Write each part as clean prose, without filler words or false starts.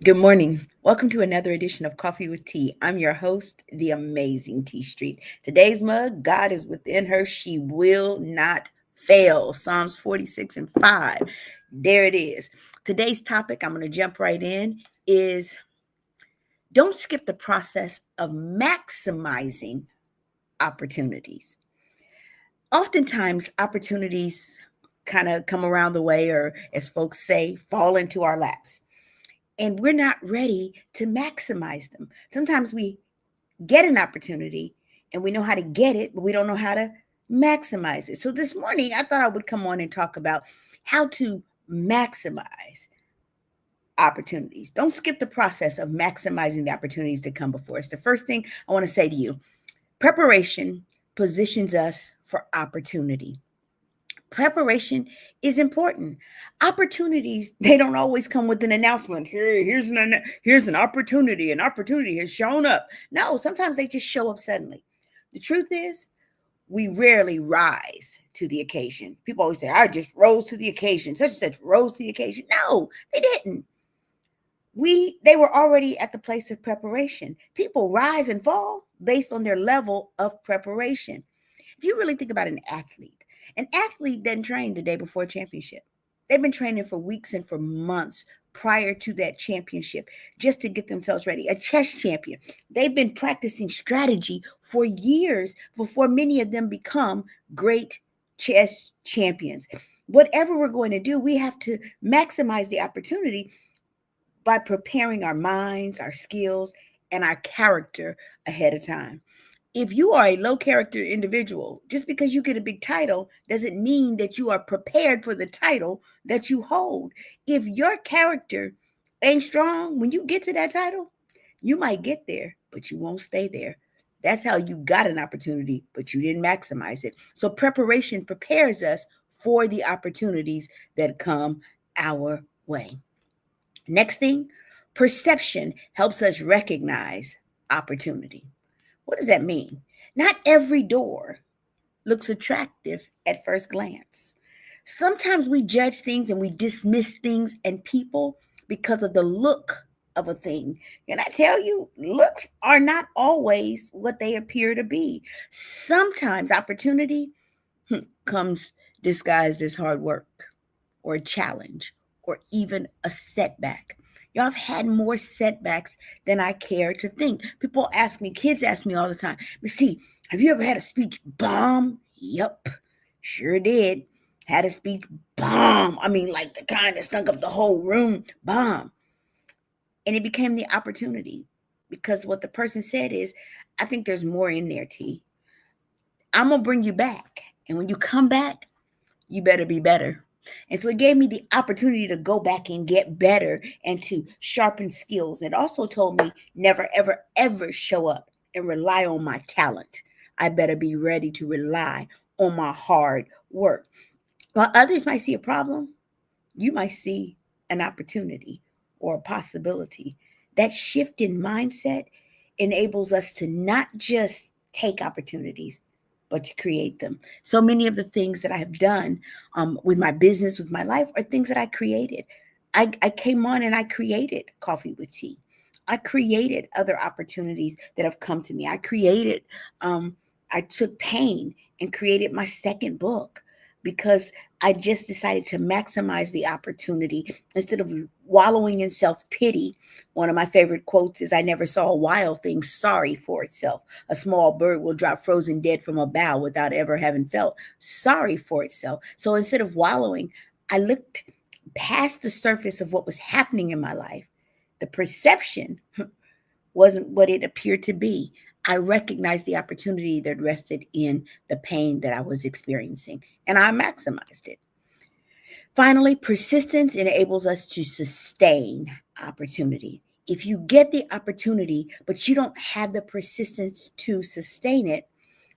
Good morning. Welcome to another edition of Coffee with Tea. I'm your host, the amazing T Street. Today's mug, God is within her. She will not fail. Psalms 46 and 5. There it is. Today's topic, I'm going to jump right in, is don't skip the process of maximizing opportunities. Oftentimes, opportunities kind of come around the way, or as folks say, fall into our laps, and we're not ready to maximize them. Sometimes we get an opportunity and we know how to get it, but we don't know how to maximize it. So this morning, I thought I would come on and talk about how to maximize opportunities. Don't skip the process of maximizing the opportunities that come before us. The first thing I want to say to you, preparation positions us for opportunity. Preparation is important. Opportunities, they don't always come with an announcement. Here's an opportunity. An opportunity has shown up. No, sometimes they just show up suddenly. The truth is, we rarely rise to the occasion. People always say, I just rose to the occasion. Such and such rose to the occasion. No, they didn't. They were already at the place of preparation. People rise and fall based on their level of preparation. If you really think about an athlete doesn't train the day before a championship. They've been training for weeks and for months prior to that championship just to get themselves ready. A chess champion, they've been practicing strategy for years before many of them become great chess champions. Whatever we're going to do, we have to maximize the opportunity by preparing our minds, our skills, and our character ahead of time. If you are a low character individual, just because you get a big title doesn't mean that you are prepared for the title that you hold. If your character ain't strong, when you get to that title, you might get there, but you won't stay there. That's how you got an opportunity, but you didn't maximize it. So preparation prepares us for the opportunities that come our way. Next thing, perception helps us recognize opportunity. What does that mean? Not every door looks attractive at first glance. Sometimes we judge things and we dismiss things and people because of the look of a thing. Can I tell you, looks are not always what they appear to be. Sometimes opportunity comes disguised as hard work or a challenge or even a setback. Y'all have had more setbacks than I care to think. People ask me, kids ask me all the time, Miss T, have you ever had a speech bomb? Yep, sure did. Had a speech bomb. I mean, like the kind that stunk up the whole room, bomb. And it became the opportunity because what the person said is, I think there's more in there, T. I'm going to bring you back. And when you come back, you better be better. And so it gave me the opportunity to go back and get better and to sharpen skills. It also told me never, ever, ever show up and rely on my talent. I better be ready to rely on my hard work. While others might see a problem, you might see an opportunity or a possibility. That shift in mindset enables us to not just take opportunities, but to create them. So many of the things that I have done with my business, with my life, are things that I created. I came on and I created Coffee with Tea. I created other opportunities that have come to me. I took pain and created my second book because I just decided to maximize the opportunity instead of wallowing in self pity. One of my favorite quotes is, I never saw a wild thing sorry for itself. A small bird will drop frozen dead from a bough without ever having felt sorry for itself. So instead of wallowing, I looked past the surface of what was happening in my life. The perception wasn't what it appeared to be. I recognized the opportunity that rested in the pain that I was experiencing, and I maximized it. Finally, persistence enables us to sustain opportunity. If you get the opportunity, but you don't have the persistence to sustain it,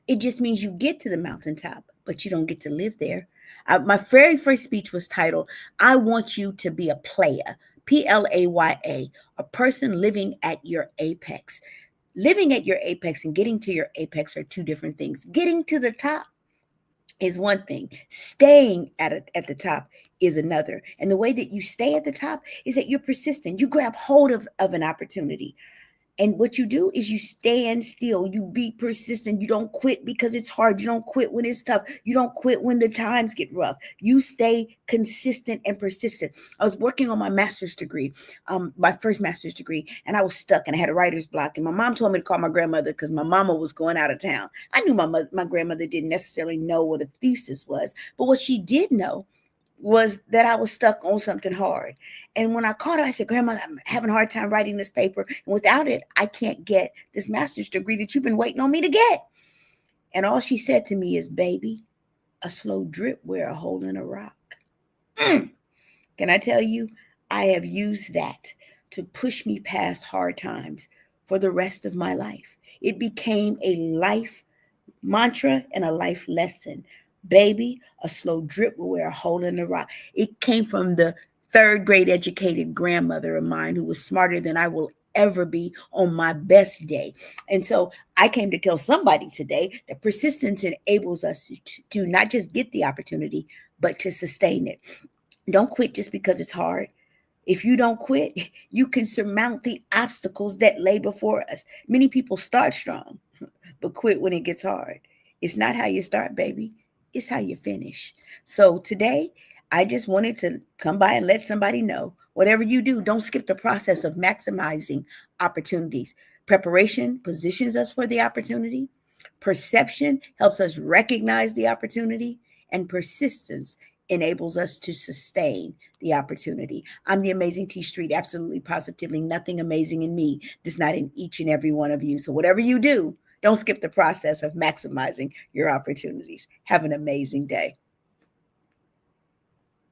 it just means you get to the mountaintop, but you don't get to live there. My very first speech was titled, I Want You to Be a Player, Playa, a person living at your apex. Living at your apex and getting to your apex are two different things. Getting to the top is one thing. Staying at the top is another. And the way that you stay at the top is that you're persistent. You grab hold of an opportunity. And what you do is you stand still. You be persistent. You don't quit because it's hard. You don't quit when it's tough. You don't quit when the times get rough. You stay consistent and persistent. I was working on my master's degree, my first master's degree, and I was stuck and I had a writer's block. And my mom told me to call my grandmother because my mama was going out of town. I knew my grandmother didn't necessarily know what a thesis was, but what she did know was that I was stuck on something hard. And when I called her, I said, Grandma, I'm having a hard time writing this paper. And without it, I can't get this master's degree that you've been waiting on me to get. And all she said to me is, baby, a slow drip wear a hole in a rock. Can I tell you, I have used that to push me past hard times for the rest of my life. It became a life mantra and a life lesson. Baby, a slow drip will wear a hole in the rock. It came from the third grade educated grandmother of mine who was smarter than I will ever be on my best day. And so I came to tell somebody today that persistence enables us to not just get the opportunity, but to sustain it. Don't quit just because it's hard. If you don't quit, you can surmount the obstacles that lay before us. Many people start strong, but quit when it gets hard. It's not how you start, baby. It's how you finish. So today, I just wanted to come by and let somebody know, whatever you do, don't skip the process of maximizing opportunities. Preparation positions us for the opportunity. Perception helps us recognize the opportunity, and persistence enables us to sustain the opportunity. I'm the amazing T Street, absolutely positively nothing amazing in me that's not in each and every one of you. So whatever you do, don't skip the process of maximizing your opportunities. Have an amazing day.